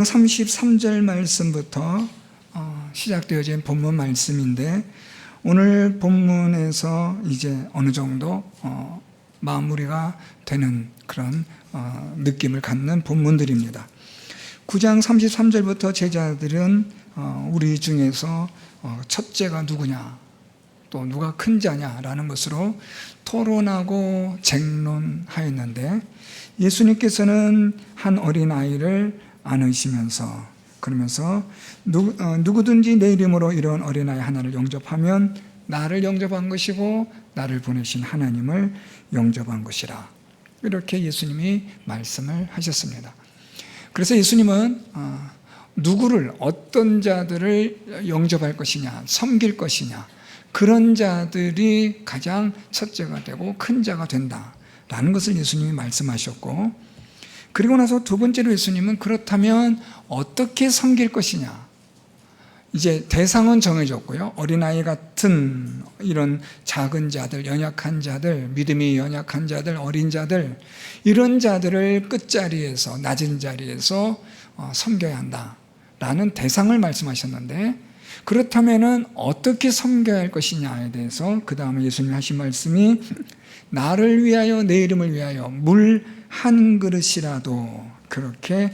33절 말씀부터 시작되어진 본문 말씀인데, 오늘 본문에서 이제 어느 정도 마무리가 되는 그런 느낌을 갖는 본문들입니다. 9장 33절부터 제자들은 우리 중에서 첫째가 누구냐, 또 누가 큰 자냐라는 것으로 토론하고 쟁론하였는데, 예수님께서는 한 어린아이를 안으시면서 그러면서 누구든지 내 이름으로 이런 어린아이 하나를 영접하면 나를 영접한 것이고 나를 보내신 하나님을 영접한 것이라, 이렇게 예수님이 말씀을 하셨습니다. 그래서 예수님은 누구를, 어떤 자들을 영접할 것이냐, 섬길 것이냐, 그런 자들이 가장 첫째가 되고 큰 자가 된다라는 것을 예수님이 말씀하셨고, 그리고 나서 두 번째로 예수님은 그렇다면 어떻게 섬길 것이냐, 이제 대상은 정해졌고요. 어린아이 같은 이런 작은 자들, 연약한 자들, 믿음이 연약한 자들, 어린 자들, 이런 자들을 끝자리에서, 낮은 자리에서 섬겨야 한다라는 대상을 말씀하셨는데, 그렇다면 어떻게 섬겨야 할 것이냐에 대해서 그 다음에 예수님이 하신 말씀이, 나를 위하여, 내 이름을 위하여 물 한 그릇이라도 그렇게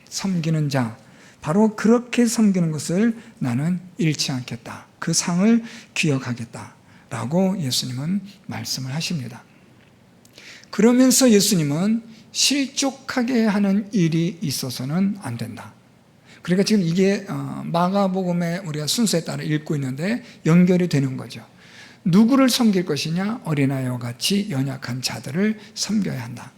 섬기는 자, 바로 그렇게 섬기는 것을 나는 잃지 않겠다, 그 상을 기억하겠다라고 예수님은 말씀을 하십니다. 그러면서 예수님은 실족하게 하는 일이 있어서는 안 된다. 그러니까 지금 이게 마가복음의 우리가 순서에 따라 읽고 있는데 연결이 되는 거죠. 누구를 섬길 것이냐? 어린아이와 같이 연약한 자들을 섬겨야 한다.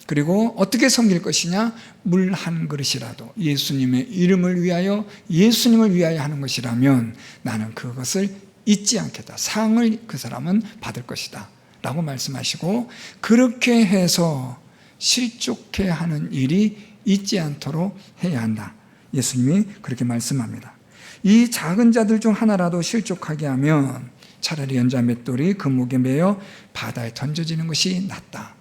그리고 어떻게 섬길 것이냐? 물 한 그릇이라도 예수님의 이름을 위하여, 예수님을 위하여 하는 것이라면 나는 그것을 잊지 않겠다, 상을 그 사람은 받을 것이다 라고 말씀하시고, 그렇게 해서 실족해 하는 일이 있지 않도록 해야 한다, 예수님이 그렇게 말씀합니다. 이 작은 자들 중 하나라도 실족하게 하면 차라리 연자 맷돌이 그 목에 매여 바다에 던져지는 것이 낫다.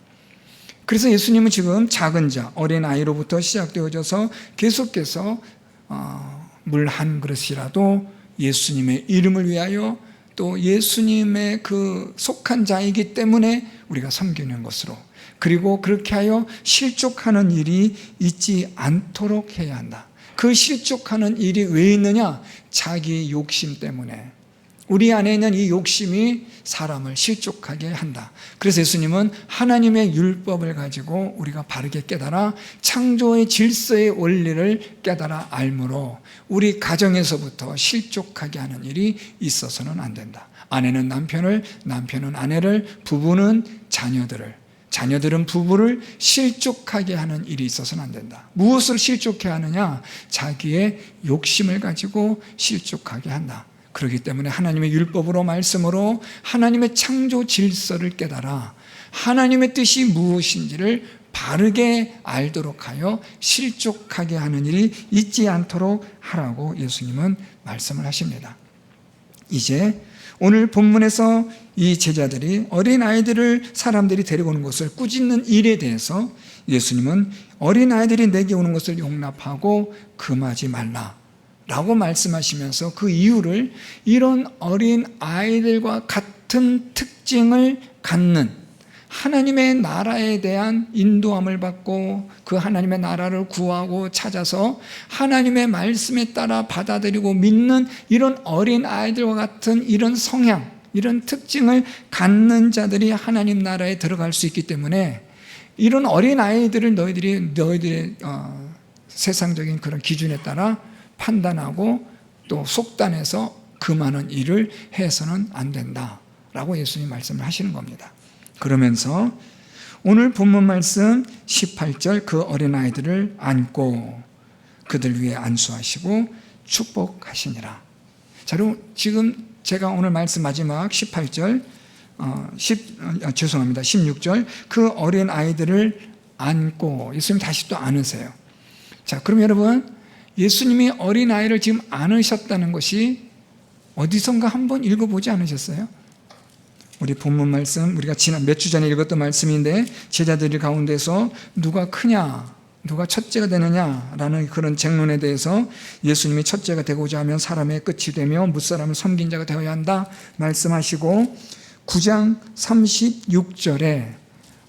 그래서 예수님은 지금 작은 자, 어린아이로부터 시작되어져서 계속해서 물 한 그릇이라도 예수님의 이름을 위하여, 또 예수님의 그 속한 자이기 때문에 우리가 섬기는 것으로, 그리고 그렇게 하여 실족하는 일이 있지 않도록 해야 한다. 그 실족하는 일이 왜 있느냐? 자기 욕심 때문에. 우리 안에 있는 이 욕심이 사람을 실족하게 한다. 그래서 예수님은 하나님의 율법을 가지고 우리가 바르게 깨달아 창조의 질서의 원리를 깨달아 알므로 우리 가정에서부터 실족하게 하는 일이 있어서는 안 된다. 아내는 남편을, 남편은 아내를, 부부는 자녀들을, 자녀들은 부부를 실족하게 하는 일이 있어서는 안 된다. 무엇을 실족해 하느냐? 자기의 욕심을 가지고 실족하게 한다. 그렇기 때문에 하나님의 율법으로, 말씀으로 하나님의 창조 질서를 깨달아 하나님의 뜻이 무엇인지를 바르게 알도록 하여 실족하게 하는 일이 있지 않도록 하라고 예수님은 말씀을 하십니다. 이제 오늘 본문에서 이 제자들이 어린아이들을 사람들이 데리고 오는 것을 꾸짖는 일에 대해서 예수님은 어린아이들이 내게 오는 것을 용납하고 금하지 말라 라고 말씀하시면서 그 이유를, 이런 어린 아이들과 같은 특징을 갖는, 하나님의 나라에 대한 인도함을 받고 그 하나님의 나라를 구하고 찾아서 하나님의 말씀에 따라 받아들이고 믿는 이런 어린 아이들과 같은 이런 성향, 이런 특징을 갖는 자들이 하나님 나라에 들어갈 수 있기 때문에, 이런 어린 아이들을 너희들의 세상적인 그런 기준에 따라 판단하고 또 속단해서 금하는 일을 해서는 안 된다라고 예수님이 말씀을 하시는 겁니다. 그러면서 오늘 본문 말씀 18절, 그 어린아이들을 안고 그들 위에 안수하시고 축복하시니라. 자, 그럼 지금 제가 오늘 말씀 마지막 18절, 16절, 그 어린아이들을 안고 예수님 다시 또 안으세요. 자, 그럼 여러분, 예수님이 어린아이를 지금 안으셨다는 것이 어디선가 한번 읽어보지 않으셨어요? 우리 본문 말씀, 우리가 지난 몇 주 전에 읽었던 말씀인데, 제자들 가운데서 누가 크냐, 누가 첫째가 되느냐라는 그런 쟁론에 대해서 예수님이 첫째가 되고자 하면 사람의 끝이 되며 무사람을 섬긴 자가 되어야 한다 말씀하시고 9장 36절에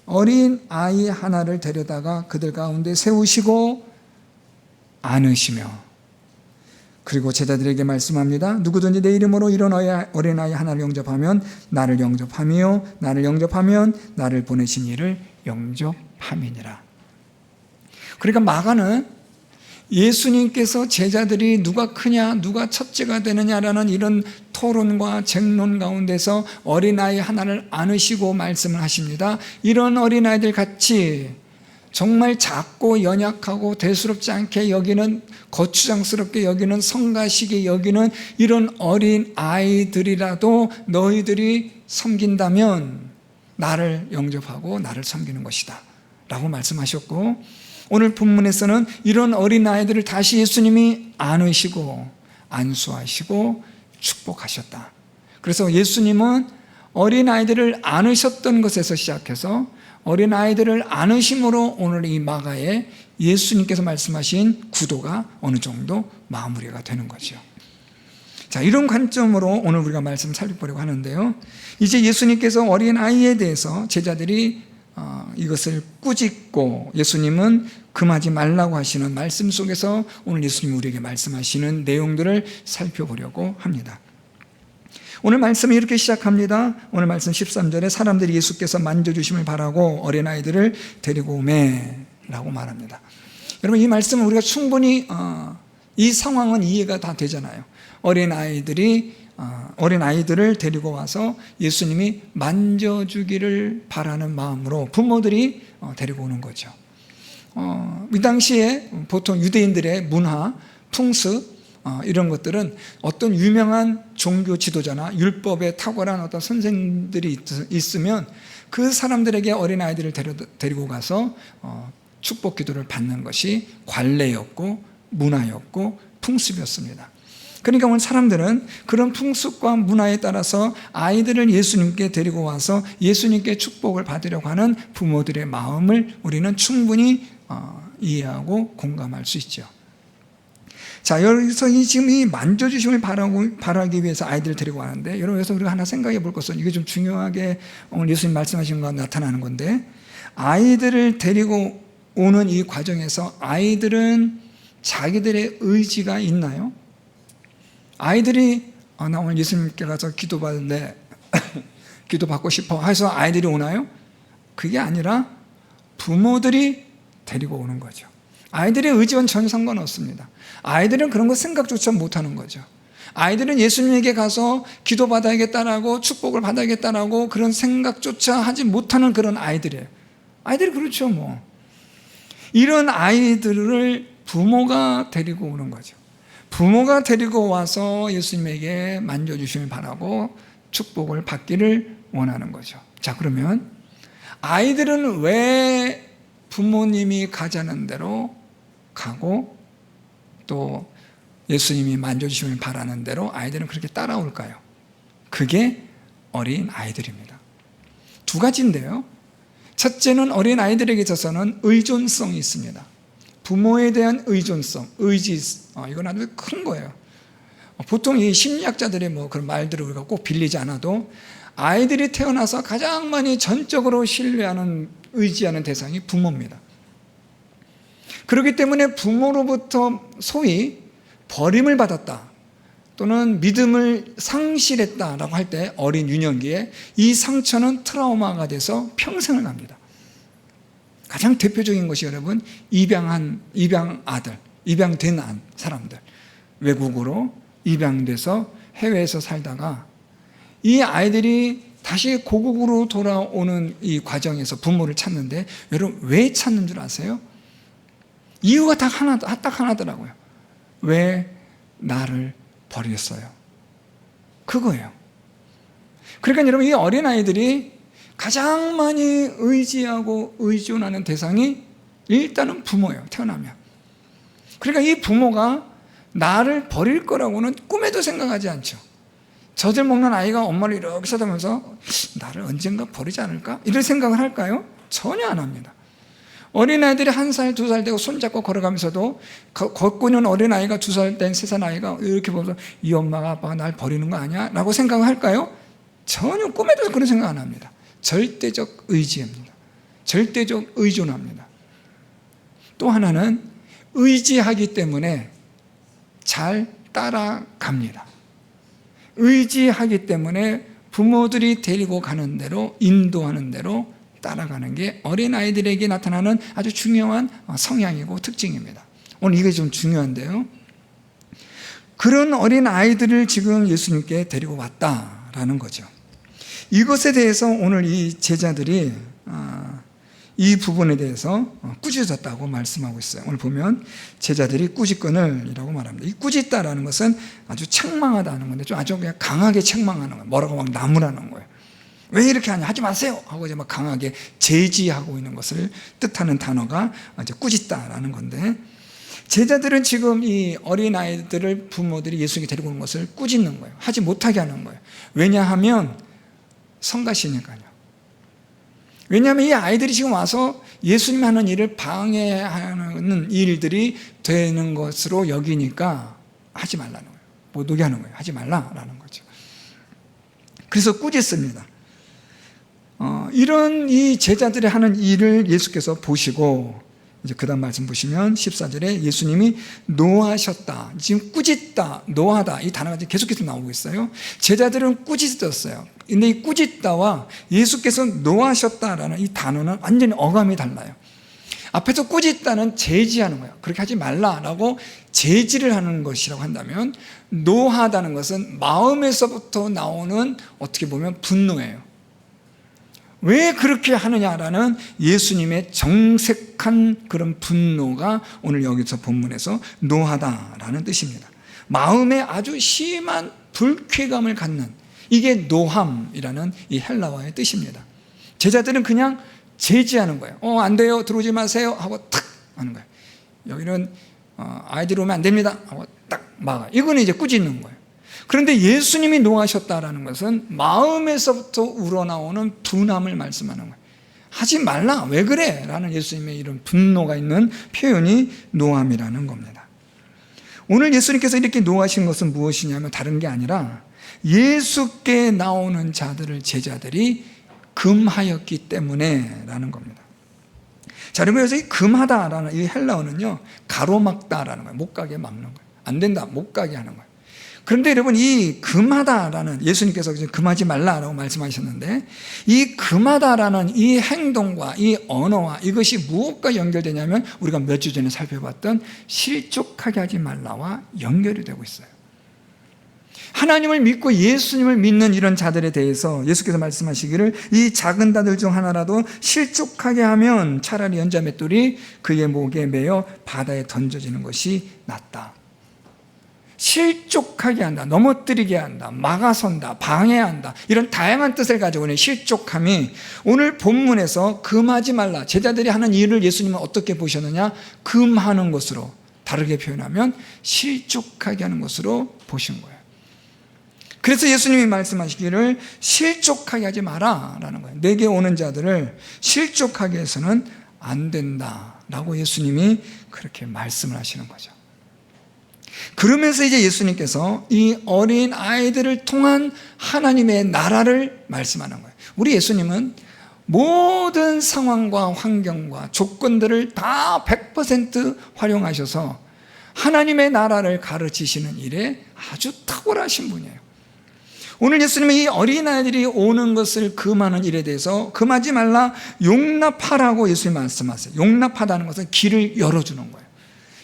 어린 아이 하나를 데려다가 그들 가운데 세우시고 안으시며 그리고 제자들에게 말씀합니다. 누구든지 내 이름으로 이런 어린아이 하나를 영접하면 나를 영접하며 나를 영접하면 나를 보내신 이를 영접함이니라. 그러니까 마가는 예수님께서 제자들이 누가 크냐 누가 첫째가 되느냐라는 이런 토론과 쟁론 가운데서 어린아이 하나를 안으시고 말씀을 하십니다. 이런 어린아이들 같이 정말 작고 연약하고 대수롭지 않게 여기는 거추장스럽게 여기는 성가시게 여기는 이런 어린 아이들이라도 너희들이 섬긴다면 나를 영접하고 나를 섬기는 것이다 라고 말씀하셨고, 오늘 본문에서는 이런 어린 아이들을 다시 예수님이 안으시고 안수하시고 축복하셨다. 그래서 예수님은 어린 아이들을 안으셨던 것에서 시작해서 어린 아이들을 안으심으로 오늘 이 마가에 예수님께서 말씀하신 구도가 어느 정도 마무리가 되는 거죠. 자, 이런 관점으로 오늘 우리가 말씀 살펴보려고 하는데요. 이제 예수님께서 어린 아이에 대해서 제자들이 이것을 꾸짖고 예수님은 금하지 말라고 하시는 말씀 속에서 오늘 예수님이 우리에게 말씀하시는 내용들을 살펴보려고 합니다. 오늘 말씀이 이렇게 시작합니다. 오늘 말씀 13절에 사람들이 예수께서 만져주심을 바라고 어린아이들을 데리고 오매 라고 말합니다. 여러분, 이 말씀은 우리가 충분히 이 상황은 이해가 다 되잖아요. 어린아이들을 데리고 와서 예수님이 만져주기를 바라는 마음으로 부모들이 데리고 오는 거죠. 이 당시에 보통 유대인들의 문화, 풍습 이런 것들은 어떤 유명한 종교 지도자나 율법에 탁월한 어떤 선생들이 있으면 그 사람들에게 어린아이들을 데리고 가서 축복 기도를 받는 것이 관례였고 문화였고 풍습이었습니다. 그러니까 오늘 사람들은 그런 풍습과 문화에 따라서 아이들을 예수님께 데리고 와서 예수님께 축복을 받으려고 하는 부모들의 마음을 우리는 충분히 이해하고 공감할 수 있죠. 자, 여기서 지금 이 만져주심을 바라기 위해서 아이들을 데리고 가는데, 여러분, 여기서 우리가 하나 생각해 볼 것은 이게 좀 중요하게 오늘 예수님 말씀하신 것과 나타나는 건데, 아이들을 데리고 오는 이 과정에서 아이들은 자기들의 의지가 있나요? 아이들이 나 오늘 예수님께 가서 기도받는데 기도받고 싶어 해서 아이들이 오나요? 그게 아니라 부모들이 데리고 오는 거죠. 아이들의 의지와는 전혀 상관없습니다. 아이들은 그런 거 생각조차 못하는 거죠. 아이들은 예수님에게 가서 기도받아야겠다라고 축복을 받아야겠다라고 그런 생각조차 하지 못하는 그런 아이들이에요. 아이들이 그렇죠 뭐. 이런 아이들을 부모가 데리고 오는 거죠. 부모가 데리고 와서 예수님에게 만져주심을 바라고 축복을 받기를 원하는 거죠. 자, 그러면 아이들은 왜 부모님이 가자는 대로 가고 또 예수님이 만져주심을 바라는 대로 아이들은 그렇게 따라올까요? 그게 어린 아이들입니다. 두 가지인데요. 첫째는 어린 아이들에게 있어서는 의존성이 있습니다. 부모에 대한 의존성, 의지, 이건 아주 큰 거예요. 보통 이 심리학자들의 그런 말들을 우리가 꼭 빌리지 않아도 아이들이 태어나서 가장 많이 전적으로 신뢰하는, 의지하는 대상이 부모입니다. 그렇기 때문에 부모로부터 소위 버림을 받았다 또는 믿음을 상실했다라고 할 때 어린 유년기에 이 상처는 트라우마가 돼서 평생을 갑니다. 가장 대표적인 것이 여러분 입양된 사람들, 외국으로 입양돼서 해외에서 살다가 이 아이들이 다시 고국으로 돌아오는 이 과정에서 부모를 찾는데, 여러분 왜 찾는 줄 아세요? 이유가 딱 하나더라고요. 왜 나를 버렸어요? 그거예요. 그러니까 여러분, 이 어린아이들이 가장 많이 의지하고 의존하는 대상이 일단은 부모예요. 태어나면. 그러니까 이 부모가 나를 버릴 거라고는 꿈에도 생각하지 않죠. 젖을 먹는 아이가 엄마를 이렇게 쳐다보면서 나를 언젠가 버리지 않을까? 이런 생각을 할까요? 전혀 안 합니다. 어린아이들이 1살, 2살 되고 손잡고 걸어가면서도 걷고 있는 어린아이가 2살 된 3살 아이가 이렇게 보면서 이 엄마가 아빠가 날 버리는 거 아니야? 라고 생각할까요? 전혀 꿈에도 그런 생각 안 합니다. 절대적 의지입니다. 절대적 의존합니다. 또 하나는 의지하기 때문에 잘 따라갑니다. 의지하기 때문에 부모들이 데리고 가는 대로, 인도하는 대로 따라가는 게 어린아이들에게 나타나는 아주 중요한 성향이고 특징입니다. 오늘 이게 좀 중요한데요. 그런 어린아이들을 지금 예수님께 데리고 왔다라는 거죠. 이것에 대해서 오늘 이 제자들이 이 부분에 대해서 꾸짖었다고 말씀하고 있어요. 오늘 보면 제자들이 꾸짖거늘이라고 말합니다. 이 꾸짖다라는 것은 아주 책망하다는 건데 좀 아주 그냥 강하게 책망하는 거예요. 뭐라고 막 나무라는 거예요. 왜 이렇게 하냐, 하지 마세요 하고 이제 막 강하게 제지하고 있는 것을 뜻하는 단어가 이제 꾸짖다라는 건데, 제자들은 지금 이 어린아이들을 부모들이 예수님께 데리고 오는 것을 꾸짖는 거예요. 하지 못하게 하는 거예요. 왜냐하면 성가시니까요. 왜냐하면 이 아이들이 지금 와서 예수님 하는 일을 방해하는 일들이 되는 것으로 여기니까 하지 말라는 거예요. 못 오게 하는 거예요. 하지 말라라는 거죠. 그래서 꾸짖습니다. 이런 이 제자들이 하는 일을 예수께서 보시고 이제 그 다음 말씀 보시면 14절에 예수님이 노하셨다. 지금 꾸짖다, 노하다 이 단어가 계속해서 나오고 있어요. 제자들은 꾸짖었어요. 근데 이 꾸짖다와 예수께서 노하셨다라는 이 단어는 완전히 어감이 달라요. 앞에서 꾸짖다는 제지하는 거예요. 그렇게 하지 말라라고 제지를 하는 것이라고 한다면, 노하다는 것은 마음에서부터 나오는 어떻게 보면 분노예요. 왜 그렇게 하느냐라는 예수님의 정색한 그런 분노가 오늘 여기서 본문에서 노하다라는 뜻입니다. 마음에 아주 심한 불쾌감을 갖는, 이게 노함이라는 이 헬라어의 뜻입니다. 제자들은 그냥 제지하는 거예요. 안 돼요, 들어오지 마세요 하고 탁 하는 거예요. 여기는 아이들이 오면 안 됩니다 하고 딱 막아요. 이거는 이제 꾸짖는 거예요. 그런데 예수님이 노하셨다라는 것은 마음에서부터 우러나오는 분함을 말씀하는 거예요. 하지 말라, 왜 그래? 라는 예수님의 이런 분노가 있는 표현이 노함이라는 겁니다. 오늘 예수님께서 이렇게 노하신 것은 무엇이냐면 다른 게 아니라 예수께 나오는 자들을 제자들이 금하였기 때문에 라는 겁니다. 자, 그리고 여기서 이 금하다라는 이 헬라어는요, 가로막다라는 거예요. 못 가게 막는 거예요. 안 된다, 못 가게 하는 거예요. 그런데 여러분, 이 금하다라는, 예수님께서 금하지 말라라고 말씀하셨는데, 이 금하다라는 이 행동과 이 언어와 이것이 무엇과 연결되냐면 우리가 몇 주 전에 살펴봤던 실족하게 하지 말라와 연결이 되고 있어요. 하나님을 믿고 예수님을 믿는 이런 자들에 대해서 예수께서 말씀하시기를, 이 작은 자들 중 하나라도 실족하게 하면 차라리 연자맷돌이 그의 목에 매어 바다에 던져지는 것이 낫다. 실족하게 한다, 넘어뜨리게 한다, 막아선다, 방해한다, 이런 다양한 뜻을 가지고 있는 실족함이 오늘 본문에서 금하지 말라, 제자들이 하는 일을 예수님은 어떻게 보셨느냐? 금하는 것으로, 다르게 표현하면 실족하게 하는 것으로 보신 거예요. 그래서 예수님이 말씀하시기를 실족하게 하지 마라 라는 거예요. 내게 오는 자들을 실족하게 해서는 안 된다라고 예수님이 그렇게 말씀을 하시는 거죠. 그러면서 이제 예수님께서 이 어린 아이들을 통한 하나님의 나라를 말씀하는 거예요. 우리 예수님은 모든 상황과 환경과 조건들을 다 100% 활용하셔서 하나님의 나라를 가르치시는 일에 아주 탁월하신 분이에요. 오늘 예수님은 이 어린아이들이 오는 것을 금하는 일에 대해서 금하지 말라, 용납하라고 예수님 말씀하세요. 용납하다는 것은 길을 열어주는 거예요.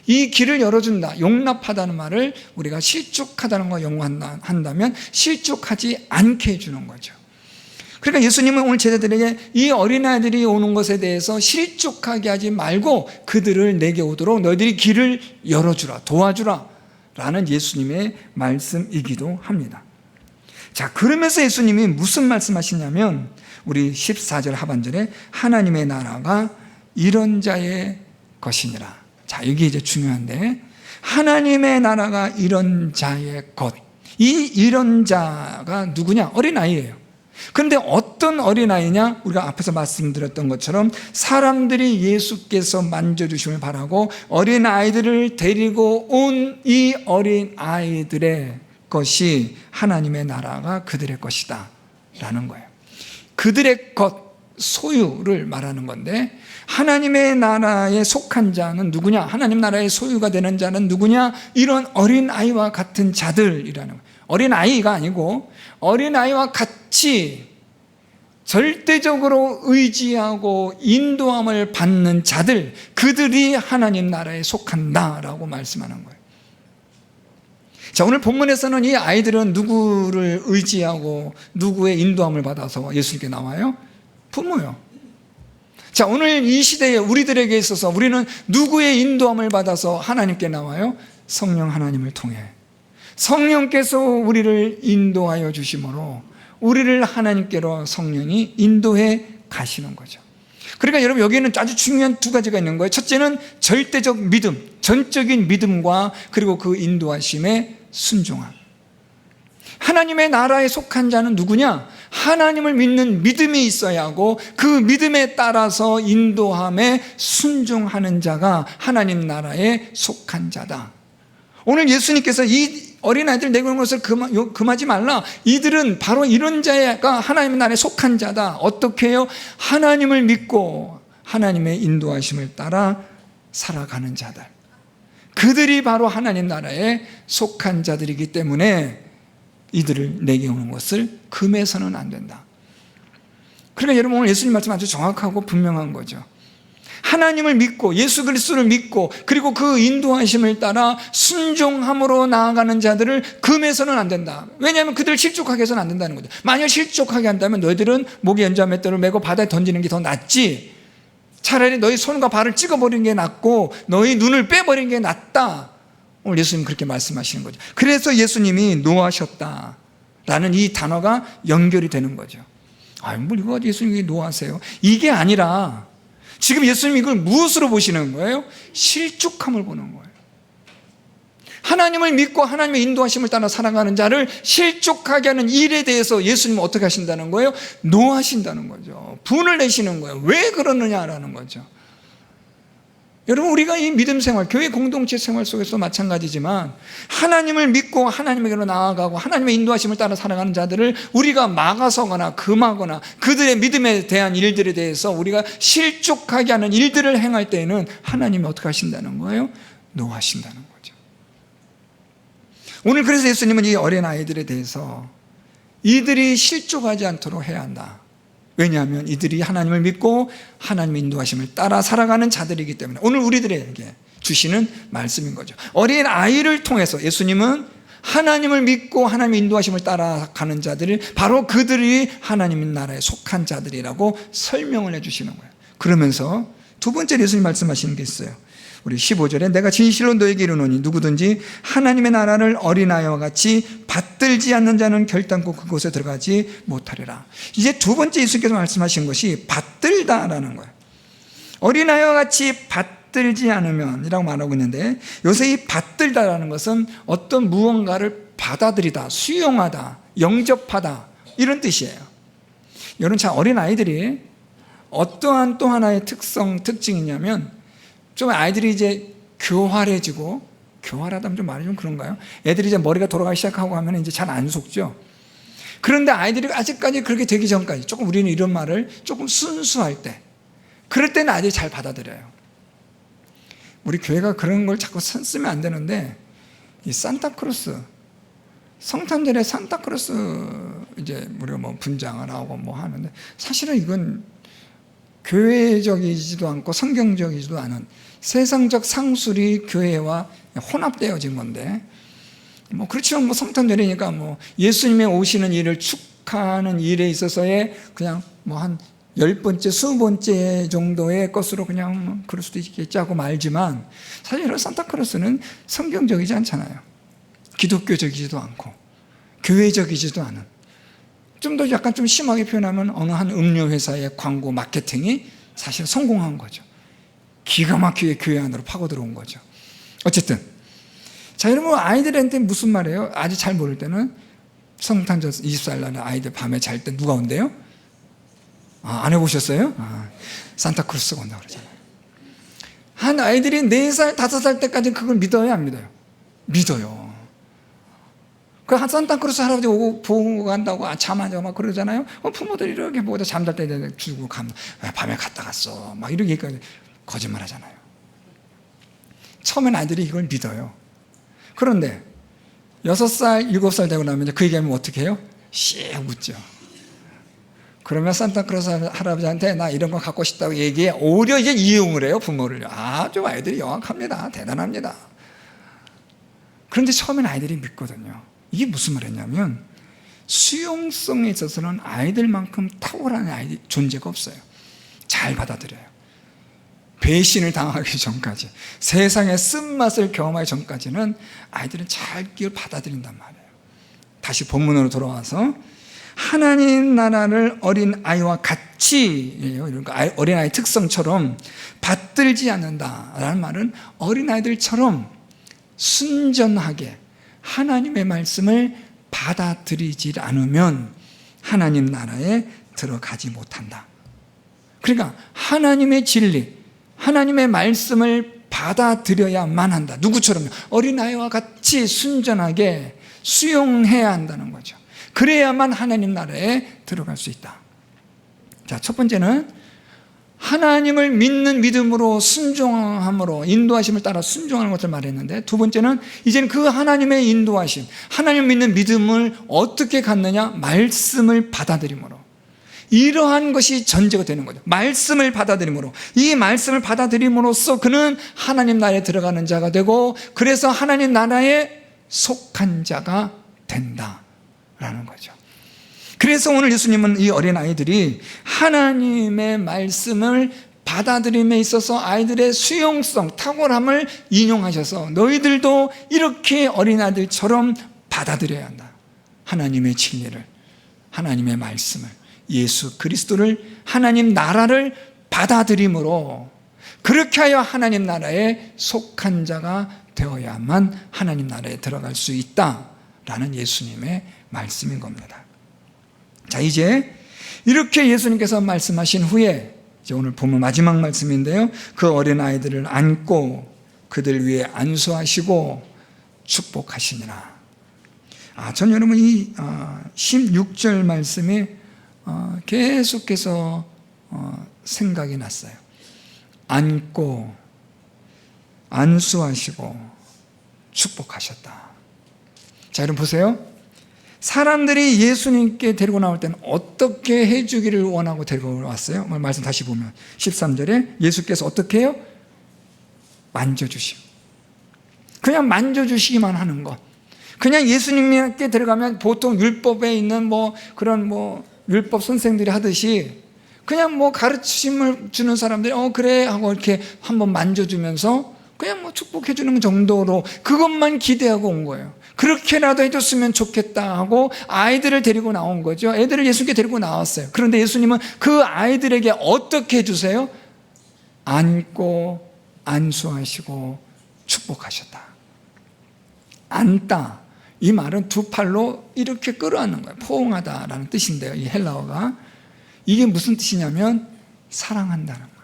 이 길을 열어준다, 용납하다는 말을 우리가 실족하다는 거 연구한다면 실족하지 않게 해주는 거죠. 그러니까 예수님은 오늘 제자들에게 이 어린아이들이 오는 것에 대해서 실족하게 하지 말고 그들을 내게 오도록 너희들이 길을 열어주라, 도와주라 라는 예수님의 말씀이기도 합니다. 자, 그러면서 예수님이 무슨 말씀하시냐면 우리 14절 하반절에 하나님의 나라가 이런 자의 것이니라. 자, 이게 이제 중요한데, 하나님의 나라가 이런 자의 것. 이 이런 자가 누구냐? 어린아이예요. 그런데 어떤 어린아이냐? 우리가 앞에서 말씀드렸던 것처럼 사람들이 예수께서 만져주심을 바라고 어린아이들을 데리고 온 이 어린아이들의 것이 하나님의 나라가 그들의 것이다 라는 거예요. 그들의 것, 소유를 말하는 건데, 하나님의 나라에 속한 자는 누구냐? 하나님 나라의 소유가 되는 자는 누구냐? 이런 어린아이와 같은 자들이라는 거예요. 어린아이가 아니고 어린아이와 같이 절대적으로 의지하고 인도함을 받는 자들, 그들이 하나님 나라에 속한다라고 말씀하는 거예요. 자, 오늘 본문에서는 이 아이들은 누구를 의지하고 누구의 인도함을 받아서 예수님께 나와요? 부모요. 자, 오늘 이 시대에 우리들에게 있어서 우리는 누구의 인도함을 받아서 하나님께 나와요? 성령 하나님을 통해. 성령께서 우리를 인도하여 주심으로 우리를 하나님께로 성령이 인도해 가시는 거죠. 그러니까 여러분, 여기에는 아주 중요한 두 가지가 있는 거예요. 첫째는 절대적 믿음, 전적인 믿음과 그리고 그 인도하심의 순종함. 하나님의 나라에 속한 자는 누구냐? 하나님을 믿는 믿음이 있어야 하고 그 믿음에 따라서 인도함에 순종하는 자가 하나님 나라에 속한 자다. 오늘 예수님께서 이 어린아이들 내보는 것을 금하지 말라. 이들은 바로 이런 자가 하나님의 나라에 속한 자다. 어떻게 해요? 하나님을 믿고 하나님의 인도하심을 따라 살아가는 자들. 그들이 바로 하나님 나라에 속한 자들이기 때문에 이들을 내게 오는 것을 금해서는 안 된다. 그러니까 여러분, 오늘 예수님 말씀 아주 정확하고 분명한 거죠. 하나님을 믿고 예수 그리스도를 믿고 그리고 그 인도하심을 따라 순종함으로 나아가는 자들을 금해서는 안 된다. 왜냐하면 그들을 실족하게 해서는 안 된다는 거죠. 만약 실족하게 한다면 너희들은 목에 연자 맷돌을 메고 바다에 던지는 게 더 낫지, 차라리 너희 손과 발을 찍어버리는 게 낫고 너희 눈을 빼버리는 게 낫다. 오늘 예수님 그렇게 말씀하시는 거죠. 그래서 예수님이 노하셨다라는 이 단어가 연결이 되는 거죠. 뭘 이거 예수님이 노하세요? 이게 아니라 지금 예수님이 이걸 무엇으로 보시는 거예요? 실족함을 보는 거예요. 하나님을 믿고 하나님의 인도하심을 따라 살아가는 자를 실족하게 하는 일에 대해서 예수님은 어떻게 하신다는 거예요? 노하신다는 거죠. 분을 내시는 거예요. 왜 그러느냐라는 거죠. 여러분, 우리가 이 믿음 생활, 교회 공동체 생활 속에서 마찬가지지만 하나님을 믿고 하나님에게로 나아가고 하나님의 인도하심을 따라 살아가는 자들을 우리가 막아서거나 금하거나 그들의 믿음에 대한 일들에 대해서 우리가 실족하게 하는 일들을 행할 때에는 하나님이 어떻게 하신다는 거예요? 노하신다는 거죠. 오늘 그래서 예수님은 이 어린아이들에 대해서 이들이 실족하지 않도록 해야 한다. 왜냐하면 이들이 하나님을 믿고 하나님의 인도하심을 따라 살아가는 자들이기 때문에 오늘 우리들에게 주시는 말씀인 거죠. 어린 아이를 통해서 예수님은 하나님을 믿고 하나님의 인도하심을 따라가는 자들을 바로 그들이 하나님 나라에 속한 자들이라고 설명을 해주시는 거예요. 그러면서 두 번째 예수님 말씀하시는 게 있어요. 우리 15절에 내가 진실로 너에게 이르노니 누구든지 하나님의 나라를 어린아이와 같이 받들지 않는 자는 결단코 그곳에 들어가지 못하리라. 이제 두 번째 예수님께서 말씀하신 것이 받들다라는 거예요. 어린아이와 같이 받들지 않으면 이라고 말하고 있는데, 요새 이 받들다라는 것은 어떤 무언가를 받아들이다, 수용하다, 영접하다 이런 뜻이에요. 여러분, 참 어린아이들이 어떠한 또 하나의 특징이냐면 좀 아이들이 이제 교활해지고, 교활하다면 좀 말이 좀 그런가요? 애들이 이제 머리가 돌아가기 시작하고 하면 이제 잘 안 속죠. 그런데 아이들이 아직까지 그렇게 되기 전까지 조금 우리는 이런 말을 조금 순수할 때, 그럴 때는 아이들이 잘 받아들여요. 우리 교회가 그런 걸 자꾸 쓰면 안 되는데, 이 산타크로스, 성탄절에 산타크로스 이제 우리가 뭐 분장을 하고 뭐 하는데, 사실은 이건 교회적이지도 않고 성경적이지도 않은 세상적 상술이 교회와 혼합되어진 건데, 뭐 그렇지만 뭐 성탄절이니까 뭐 예수님의 오시는 일을 축하하는 일에 있어서의 그냥 뭐 한 10번째, 20번째 정도의 것으로 그냥 뭐 그럴 수도 있겠지 하고 말지만, 사실 산타크로스는 성경적이지 않잖아요. 기독교적이지도 않고 교회적이지도 않은, 좀 더 약간 좀 심하게 표현하면 어느 한 음료 회사의 광고 마케팅이 사실 성공한 거죠. 기가 막히게 교회 안으로 파고 들어온 거죠. 어쨌든 자, 여러분, 아이들한테 무슨 말이에요? 아직 잘 모를 때는 성탄절 24일 날 아이들 밤에 잘 때 누가 온대요? 안 해보셨어요? 산타크루스가 온다고 그러잖아요. 한 아이들이 4살, 5살 때까지 그걸 믿어요, 안 믿어요? 믿어요. 그 한 산타크루스 할아버지 오고 보고 간다고 잠 안 자고 막 그러잖아요. 부모들이 이렇게 보고 잠잘 때 주고 가면 밤에 갔다 갔어 막 이렇게 얘기하는데 거짓말 하잖아요. 처음엔 아이들이 이걸 믿어요. 그런데 6살, 7살 되고 나면 그 얘기하면 어떻게 해요? 씩 웃죠. 그러면 산타크루스 할아버지한테 나 이런 거 갖고 싶다고 얘기해. 오히려 이제 이용을 해요, 부모를. 아주 아이들이 영악합니다. 대단합니다. 그런데 처음엔 아이들이 믿거든요. 이게 무슨 말이냐면 수용성에 있어서는 아이들만큼 탁월한 아이들 존재가 없어요. 잘 받아들여요. 배신을 당하기 전까지, 세상의 쓴맛을 경험하기 전까지는 아이들은 잘 그걸 받아들인단 말이에요. 다시 본문으로 돌아와서 하나님 나라를 어린아이와 같이, 어린아이 특성처럼 받들지 않는다라는 말은 어린아이들처럼 순전하게 하나님의 말씀을 받아들이지 않으면 하나님 나라에 들어가지 못한다. 그러니까 하나님의 진리, 하나님의 말씀을 받아들여야만 한다. 누구처럼요? 어린아이와 같이 순전하게 수용해야 한다는 거죠. 그래야만 하나님 나라에 들어갈 수 있다. 자, 첫 번째는 하나님을 믿는 믿음으로 순종함으로 인도하심을 따라 순종하는 것을 말했는데, 두 번째는 이제는 그 하나님의 인도하심, 하나님 믿는 믿음을 어떻게 갖느냐? 말씀을 받아들임으로. 이러한 것이 전제가 되는 거죠. 말씀을 받아들임으로. 이 말씀을 받아들임으로써 그는 하나님 나라에 들어가는 자가 되고, 그래서 하나님 나라에 속한 자가 된다라는 거죠. 그래서 오늘 예수님은 이 어린아이들이 하나님의 말씀을 받아들임에 있어서 아이들의 수용성, 탁월함을 인용하셔서 너희들도 이렇게 어린아이들처럼 받아들여야 한다. 하나님의 진리를, 하나님의 말씀을, 예수 그리스도를, 하나님 나라를 받아들임으로 그렇게 하여 하나님 나라에 속한 자가 되어야만 하나님 나라에 들어갈 수 있다라는 예수님의 말씀인 겁니다. 자, 이제 이렇게 예수님께서 말씀하신 후에 이제 오늘 본문 마지막 말씀인데요, 그 어린아이들을 안고 그들 위에 안수하시고 축복하시니라. 전 여러분 이 16절 말씀이 계속해서 생각이 났어요. 안고 안수하시고 축복하셨다. 자, 여러분 보세요. 사람들이 예수님께 데리고 나올 때는 어떻게 해주기를 원하고 데리고 왔어요? 말씀 다시 보면 13절에 예수께서 어떻게 해요? 만져주심. 그냥 만져주시기만 하는 것. 그냥 예수님께 들어가면 보통 율법에 있는 그런 율법 선생들이 하듯이 그냥 가르침을 주는 사람들이 그래 하고 이렇게 한번 만져주면서 그냥 축복해 주는 정도로 그것만 기대하고 온 거예요. 그렇게라도 해줬으면 좋겠다 하고 아이들을 데리고 나온 거죠. 애들을 예수님께 데리고 나왔어요. 그런데 예수님은 그 아이들에게 어떻게 해주세요? 안고 안수하시고 축복하셨다. 안다, 이 말은 두 팔로 이렇게 끌어안는 거예요. 포옹하다라는 뜻인데요, 이 헬라어가. 이게 무슨 뜻이냐면 사랑한다는 거예요.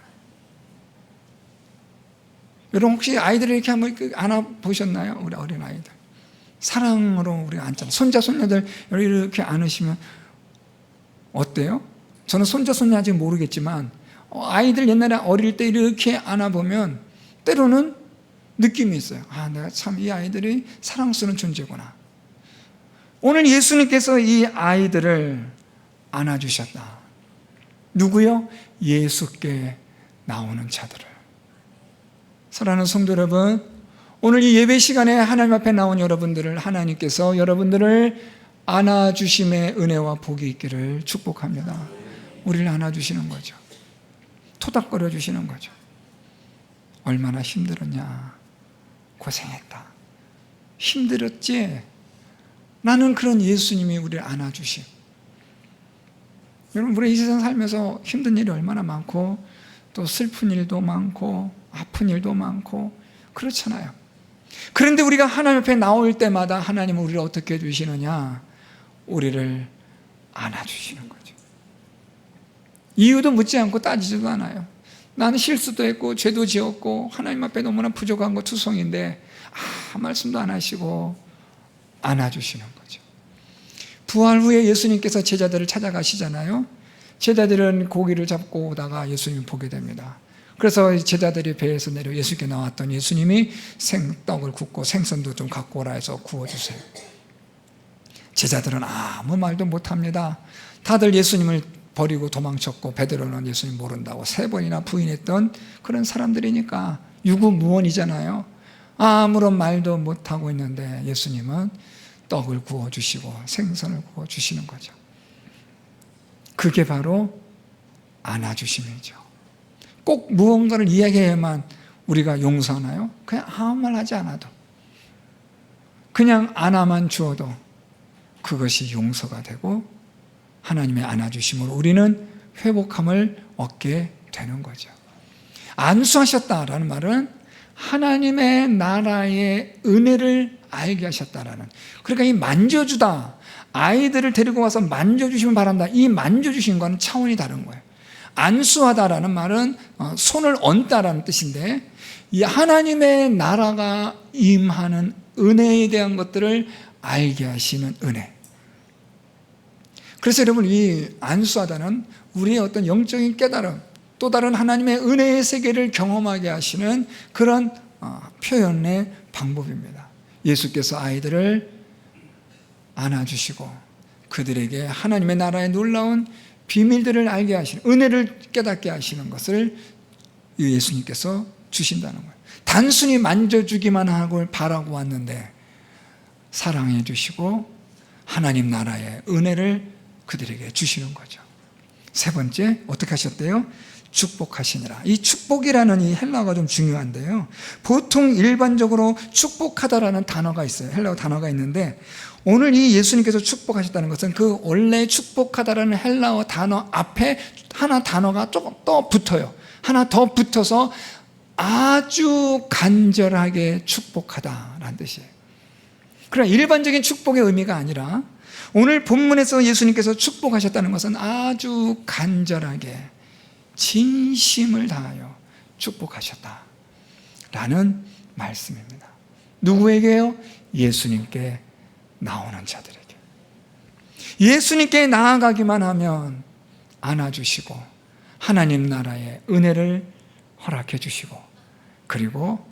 여러분 혹시 아이들을 이렇게 한번 안아보셨나요? 우리 어린아이들 사랑으로 우리가 안잖아요. 손자 손녀들 이렇게 안으시면 어때요? 저는 손자 손녀 아직 모르겠지만 아이들 옛날에 어릴 때 이렇게 안아보면 때로는 느낌이 있어요. 내가 참 이 아이들이 사랑스러운 존재구나. 오늘 예수님께서 이 아이들을 안아주셨다. 누구요? 예수께 나오는 자들을. 사랑하는 성도 여러분, 오늘 이 예배 시간에 하나님 앞에 나온 여러분들을 하나님께서 여러분들을 안아주심의 은혜와 복이 있기를 축복합니다. 우리를 안아주시는 거죠. 토닥거려 주시는 거죠. 얼마나 힘들었냐, 고생했다, 힘들었지? 나는 그런 예수님이 우리를 안아주심. 여러분, 우리 이 세상 살면서 힘든 일이 얼마나 많고 또 슬픈 일도 많고 아픈 일도 많고 그렇잖아요. 그런데 우리가 하나님 앞에 나올 때마다 하나님은 우리를 어떻게 해주시느냐? 우리를 안아주시는 거죠. 이유도 묻지 않고 따지지도 않아요. 나는 실수도 했고 죄도 지었고 하나님 앞에 너무나 부족한 거 투성인데 말씀도 안 하시고 안아주시는 거죠. 부활 후에 예수님께서 제자들을 찾아가시잖아요. 제자들은 고기를 잡고 오다가 예수님을 보게 됩니다. 그래서 제자들이 배에서 내려 예수님께 나왔더니 예수님이 생떡을 굽고 생선도 좀 갖고 오라 해서 구워주세요. 제자들은 아무 말도 못합니다. 다들 예수님을 버리고 도망쳤고 베드로는 예수님 모른다고 3번이나 부인했던 그런 사람들이니까 유구무원이잖아요. 아무런 말도 못하고 있는데 예수님은 떡을 구워주시고 생선을 구워주시는 거죠. 그게 바로 안아주심이죠. 꼭 무언가를 이야기해야만 우리가 용서하나요? 그냥 아무 말 하지 않아도, 그냥 안아만 주어도 그것이 용서가 되고 하나님의 안아주심으로 우리는 회복함을 얻게 되는 거죠. 안수하셨다라는 말은 하나님의 나라의 은혜를 알게 하셨다라는, 그러니까 이 만져주다, 아이들을 데리고 와서 만져주시면 바란다, 이 만져주심과는 차원이 다른 거예요. 안수하다라는 말은 손을 얹다라는 뜻인데, 이 하나님의 나라가 임하는 은혜에 대한 것들을 알게 하시는 은혜. 그래서 여러분, 이 안수하다는 우리의 어떤 영적인 깨달음, 또 다른 하나님의 은혜의 세계를 경험하게 하시는 그런 표현의 방법입니다. 예수께서 아이들을 안아주시고 그들에게 하나님의 나라의 놀라운 비밀들을 알게 하시는, 은혜를 깨닫게 하시는 것을 예수님께서 주신다는 거예요. 단순히 만져주기만 하고 바라고 왔는데 사랑해 주시고 하나님 나라의 은혜를 그들에게 주시는 거죠. 3번째, 어떻게 하셨대요? 축복하시니라. 이 축복이라는 이 헬라어가 좀 중요한데요, 보통 일반적으로 축복하다라는 단어가 있어요. 헬라어 단어가 있는데, 오늘 이 예수님께서 축복하셨다는 것은 그 원래 축복하다라는 헬라어 단어 앞에 하나 단어가 조금 더 붙어요. 하나 더 붙어서 아주 간절하게 축복하다라는 뜻이에요. 그러나 일반적인 축복의 의미가 아니라 오늘 본문에서 예수님께서 축복하셨다는 것은 아주 간절하게 진심을 다하여 축복하셨다라는 말씀입니다. 누구에게요? 예수님께 나오는 자들에게. 예수님께 나아가기만 하면 안아주시고 하나님 나라의 은혜를 허락해 주시고, 그리고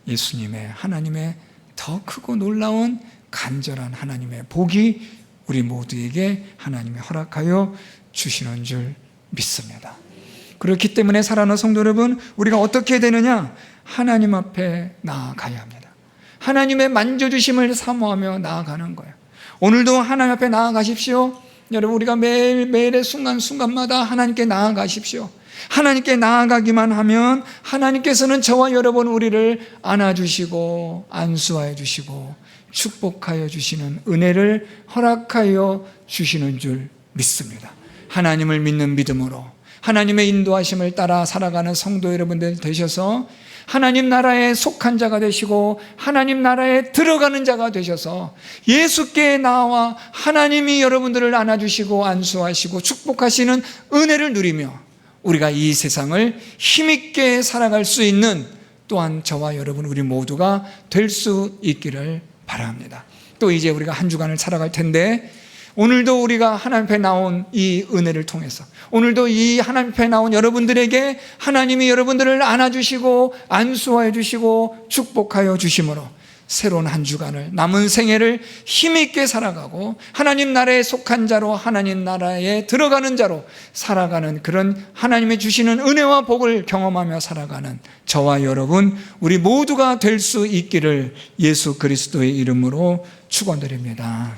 예수님의 하나님의 더 크고 놀라운 간절한 하나님의 복이 우리 모두에게 하나님이 허락하여 주시는 줄 믿습니다. 그렇기 때문에 사랑하는 성도 여러분, 우리가 어떻게 되느냐? 하나님 앞에 나아가야 합니다. 하나님의 만져주심을 사모하며 나아가는 거예요. 오늘도 하나님 앞에 나아가십시오. 여러분, 우리가 매일매일의 순간순간마다 하나님께 나아가십시오. 하나님께 나아가기만 하면 하나님께서는 저와 여러분 우리를 안아주시고 안수하여 주시고 축복하여 주시는 은혜를 허락하여 주시는 줄 믿습니다. 하나님을 믿는 믿음으로 하나님의 인도하심을 따라 살아가는 성도 여러분들 되셔서 하나님 나라에 속한 자가 되시고 하나님 나라에 들어가는 자가 되셔서 예수께 나와 하나님이 여러분들을 안아주시고 안수하시고 축복하시는 은혜를 누리며 우리가 이 세상을 힘있게 살아갈 수 있는, 또한 저와 여러분 우리 모두가 될 수 있기를 바랍니다. 또 이제 우리가 한 주간을 살아갈 텐데, 오늘도 우리가 하나님 앞에 나온 이 은혜를 통해서, 오늘도 이 하나님 앞에 나온 여러분들에게 하나님이 여러분들을 안아주시고 안수하여 주시고 축복하여 주심으로 새로운 한 주간을, 남은 생애를 힘있게 살아가고 하나님 나라에 속한 자로 하나님 나라에 들어가는 자로 살아가는, 그런 하나님이 주시는 은혜와 복을 경험하며 살아가는 저와 여러분 우리 모두가 될 수 있기를 예수 그리스도의 이름으로 축원드립니다.